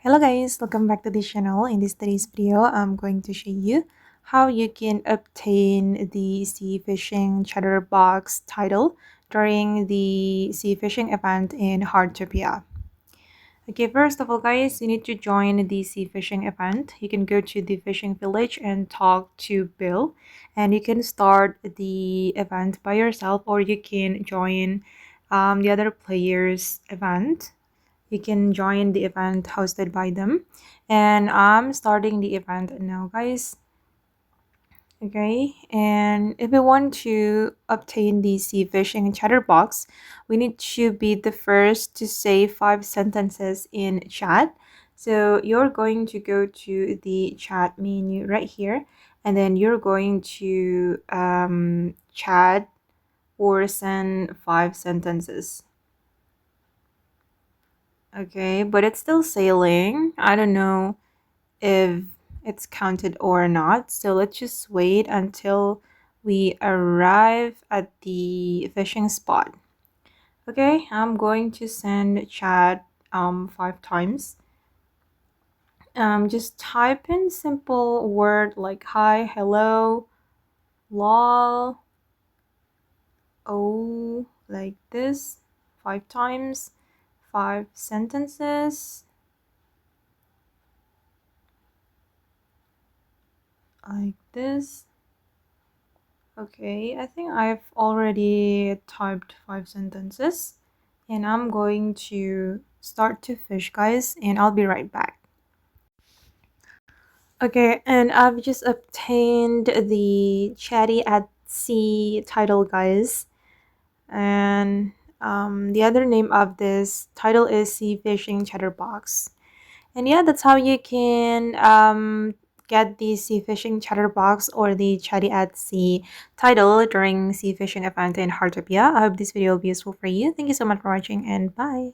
Hello guys, welcome back to this channel. In today's video, I'm going to show you how you can obtain the sea fishing chatterbox title during the sea fishing event in Heartopia. Okay, first of all guys, you need to join the sea fishing event. You can go to the fishing village and talk to Bill, and you can start the event by yourself, or you can join the other players event. You can join the event hosted by them, and I'm starting the event now guys. Okay, and if we want to obtain the sea fishing chatterbox, we need to be the first to say 5 sentences in chat. So you're going to go to the chat menu right here, and then you're going to chat or send 5 sentences. Okay, but it's still sailing. I don't know if it's counted or not. So let's just wait until we arrive at the fishing spot. Okay, I'm going to send chat 5 times. Just type in simple word like hi, hello, lol, oh, like this 5 times, 5 sentences like this. Okay, I think I've already typed 5 sentences, and I'm going to start to fish guys, and I'll be right back. Okay, and I've just obtained the Chatty at Sea title guys, and the other name of this title is Sea Fishing Chatterbox. And yeah, that's how you can get the sea fishing chatterbox or the chatty at sea title during sea fishing event in Heartopia. I hope this video will be useful for you. Thank you so much for watching, and bye.